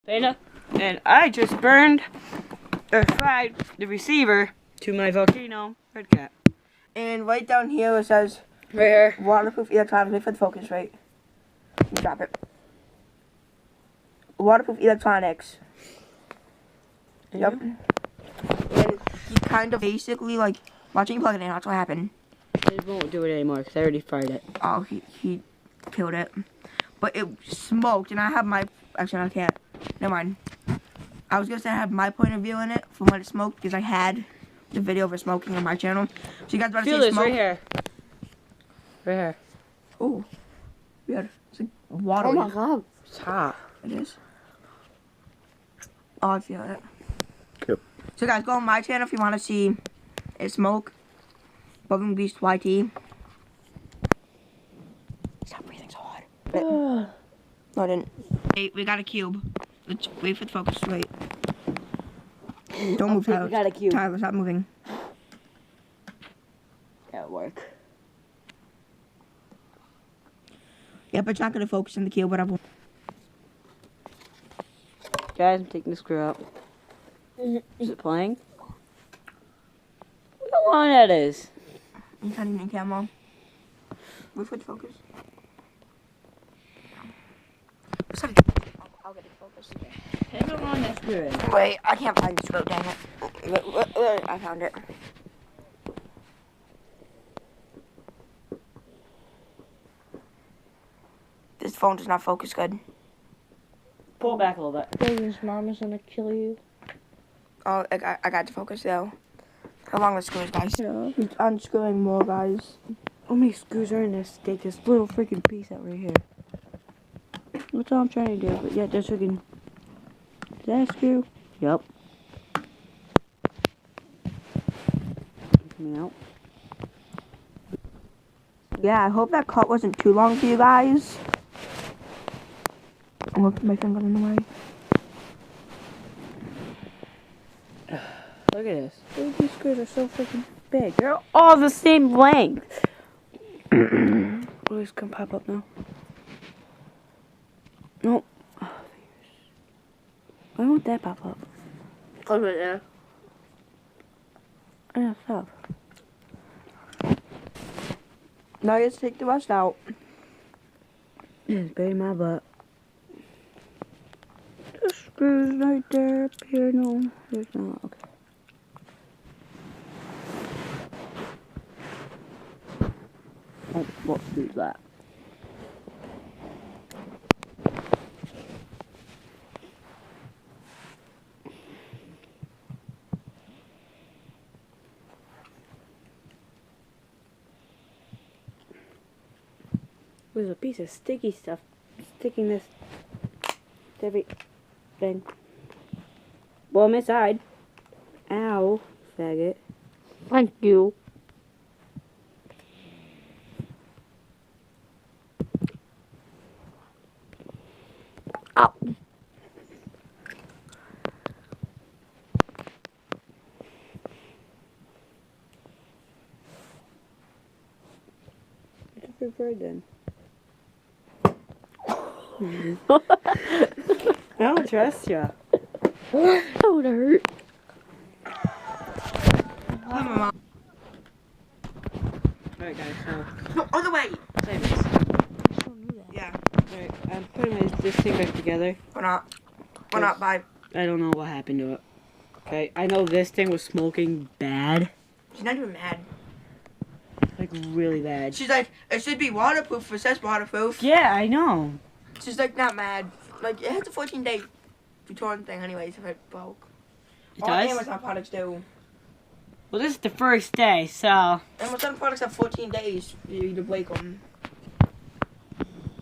Beta, and I just burned or fried the receiver to my Volcano redcat. And right down here it says Right here. waterproof electronics. Wait for the focus, right? Drop it. Waterproof electronics. Yep. And he kind of basically like watching you plug it in. That's what happened. It won't do it anymore because I already fried it. Oh, he killed it. But it smoked, and I have my... Actually, I can't. Never mind. I was going to say I have my point of view in it from when it smoked, because I had the video of it smoking on my channel. So you guys want to Feel see this smoke? right here. Right here. Oh, weird. It's like water. Oh my god. It's hot. It is. Oh, I feel it. Cool. So guys, go on my channel if you want to see it smoke. Bubbling Beast YT. Stop breathing so hard. No, I didn't. Hey, we got a cube. Let's wait for the focus. Wait. Don't move, Tyler. We got a cube. Tyler, stop moving. That'll work. Yep, it's not gonna focus on the cube, whatever. Guys, I'm taking the screw out. Is it playing? Look how long that is. I'm not even in camera. Wait for the focus. I'll get it focused. How long that screw is? Wait, I can't find the screw, dang it. I found it. This phone does not focus good. Pull it back a little bit. Baby's mom is gonna kill you. Oh, I got the focus though. How long the screws, guys? Yeah. He's unscrewing more, guys. How many screws are in this? Take this little freaking piece out right here. That's all I'm trying to do. But yeah, there's freaking. Is that a screw? Yup. Coming out. Yeah, I hope that cut wasn't too long for you guys. I'm gonna put my finger in the way. Look at this. These screws are so freaking big. They're all the same length. These can pop up now. Nope. Oh, why won't that pop up? Close it there. Yeah, stop. Now let's take the rest out. Just bury my butt. The screws right there up here. No, there's not. Okay. Oh, what screw's that? There's a piece of sticky stuff sticking this to everything. Well, I'm inside. Ow, faggot. Thank you. Ow. It's a big bird then. I don't trust ya. That would hurt. Alright guys, so No, other way. save this. Yeah, Alright, I'm putting this thing back together. we're not. We're not. Bye. I don't know what happened to it. Okay, I know this thing was smoking bad. She's not even mad. Like really bad. She's like, it should be waterproof. It says waterproof. Yeah, I know. She's like not mad. Like it has a 14-day return thing, anyways. If it broke. It All does? Amazon products do. Well, this is the first day, so... Amazon products have 14 days for you to break them.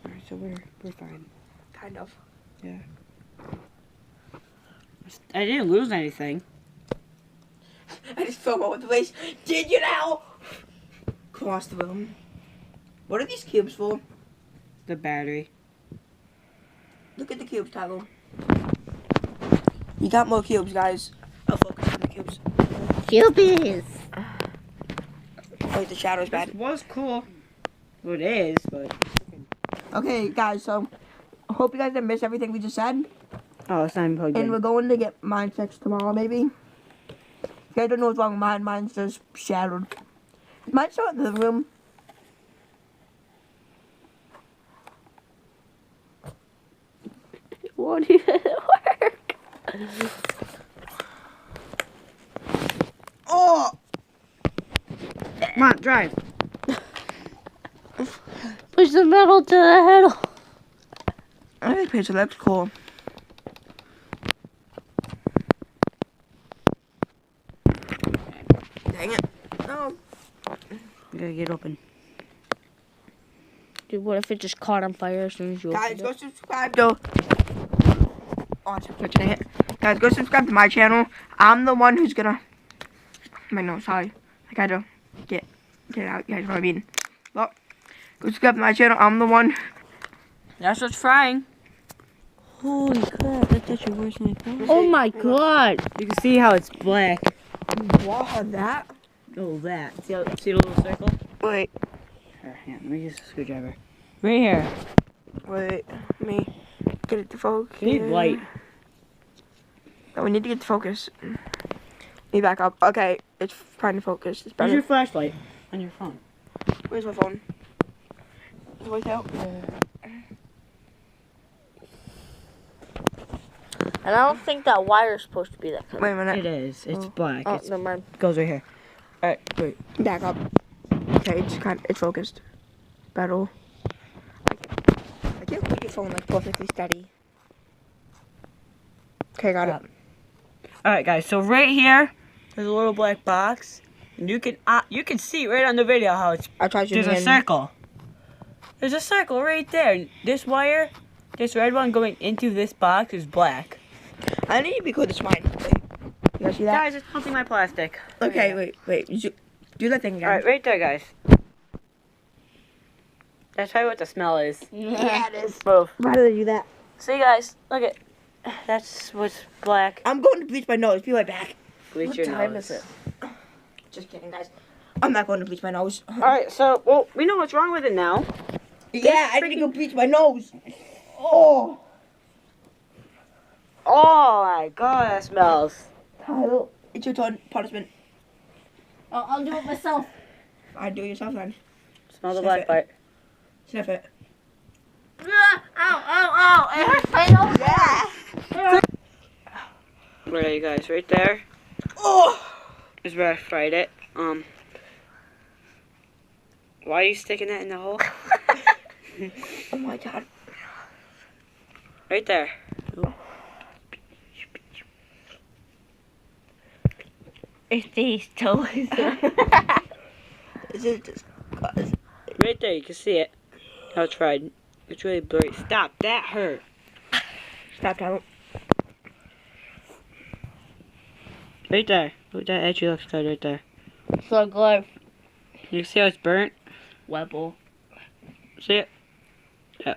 Alright, so we're fine. Kind of. Yeah. I didn't lose anything. I just fell out with the face. Did you now? Across the room. What are these cubes for? The battery. Look at the cubes, Tyler. You got more cubes, guys. I'll focus on the cubes. Cubies. Wait, the shadow's bad. This was cool. Well, it is, but... Okay, guys, so I hope you guys didn't miss everything we just said. Oh, it's not even plugged And in. we're going to get mine fixed tomorrow, maybe. You guys don't know what's wrong with mine. Mine's just shattered. Mine's still in the room. Won't even work. Oh! Come on, drive. Push the metal to the handle. I think picture looks cool. Dang it. No. You gotta get open. Dude, what if it just caught on fire as soon as you Guys, opened go it? subscribe to... Oh, I'm touching it. Guys, go subscribe to my channel. I'm the one who's gonna... Wait, no, sorry. I gotta get it out. You guys know what I mean. Well, go subscribe to my channel. I'm the one... That's what's frying. Holy crap, that's actually worse than I thought. Oh my god. You can see how it's black. Wow, that? Oh, that. See the little circle? Wait, Here, let me use a screwdriver. Right here. wait. Let me get it to focus. You need light. No, we need to get to focus. Let me back up. Okay, it's trying to focus. It's Use better. your flashlight on your phone. Where's my phone? Is it right out? And I don't think that wire's supposed to be that color. Wait a minute. It is. It's black. Oh, It never mind. goes right here. Alright, wait. Back up. Okay, it's focused. Battle. I can't keep your phone like perfectly steady. Okay, got it. Alright, guys. So right here, there's a little black box. And you can see right on the video how it's I'll try zooming there's a in. circle. There's a circle right there. This wire, this red one going into this box is black. I need to be close to mine. Wait. You guys see that? Guys, it's melting my plastic. Okay, wait. Do that thing again. Alright, right there, guys. That's probably what the smell is. Yeah, it is. Move. Why did I do that? See, guys, look at. That's what's black. I'm going to bleach my nose. Be right back. Bleach What your time nose. is it? Just kidding, guys. I'm not going to bleach my nose. Alright, so, well, we know what's wrong with it now. Yeah, I need to go bleach my nose. Oh. Oh my god, that smells. Tyler, it's your turn. Punishment. I'll do it myself. I do it yourself, then. Smell the Sniff black it. part. Sniff it. Ow. It hurts my nose. Yeah. Where are you guys? Right there Oh. is where I fried it. Why are you sticking that in the hole? Oh my god. Right there. It stays toast. Is it disgusting? Right there, you can see it. How it's fried. It's really blurry. Stop, that hurt. Stop, Tyler. Right there. That actually looks good right there. So good. You can see how it's burnt? Webble. See it? Yeah.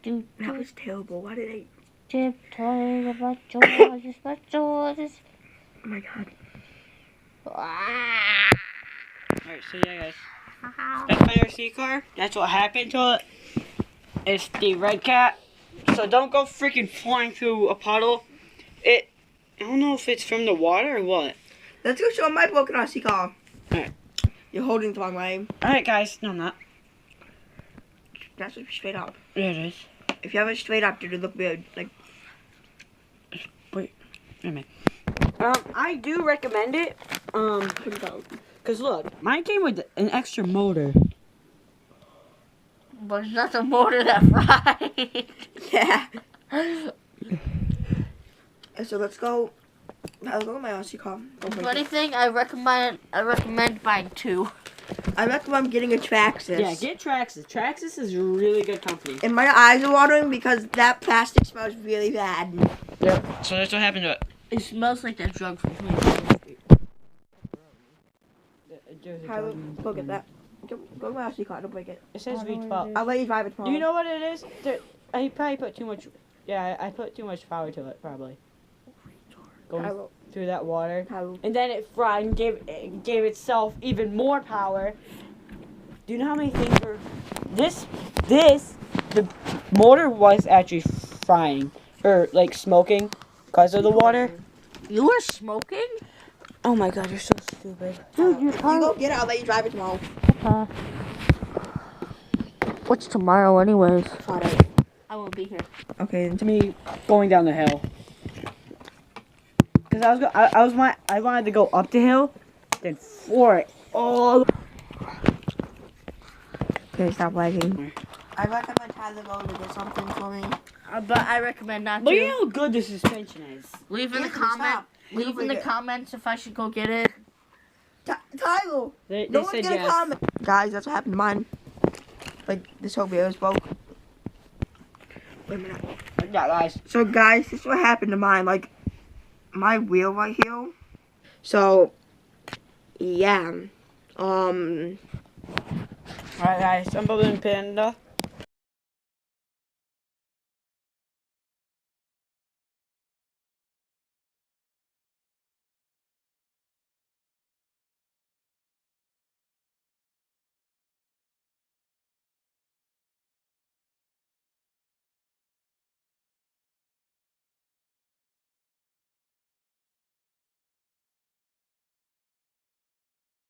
That was terrible. Why did I... Tiptoeing about George's, Oh my god. Alright, so yeah, guys. That's my RC car. That's what happened to it. It's the red cat. So don't go freaking flying through a puddle. I don't know if it's from the water or what. Let's go show my broken RC car. Alright. You're holding the wrong way. Alright, guys. No, I'm not. That's just straight up. Yeah, it is. If you have it straight up, it'll look weird. Like, Wait a minute. I do recommend it. Cause look, mine came with an extra motor. But it's not the motor that fried. yeah. So let's go. I'll go to my RC car. Funny thing, I recommend buying two. I recommend getting a Traxxas. Yeah, get Traxxas. Traxxas is a really good company. And my eyes are watering because that plastic smells really bad. Yep. So that's what happened to it. It smells like that drug from 20. Tyler, go get that. Go to my RC car. Don't break it. It says V12. I'll let you drive it tomorrow. Do you know what it is? I probably put too much. Yeah, I put too much power to it, probably. Going Tyler, through that water, Tyler. and then it fried and gave itself even more power. Do you know how many things are... The motor was actually frying. Or, like, smoking. Because of the water. You were smoking? Oh my god, you're so stupid. Dude, you're If you go get it, I'll let you drive it tomorrow. What's tomorrow anyways? Friday. I won't be here. Okay, To me, going down the hill. Because I wanted to go up the hill, then floor it all. okay, stop lagging. I recommend Tyler go to get something for me. But I recommend not Look to. at how good the suspension is. Leave in the Anthony, comment. stop. Leave in the comments if I should go get it. Tyler! They No one's said gonna yes. comment. Guys, that's what happened to mine. Like, this whole video is broke. Wait a minute. Yeah, guys. So, guys, this is what happened to mine. Like, my wheel right here. So, yeah. Alright, guys. I'm Bubbling Panda.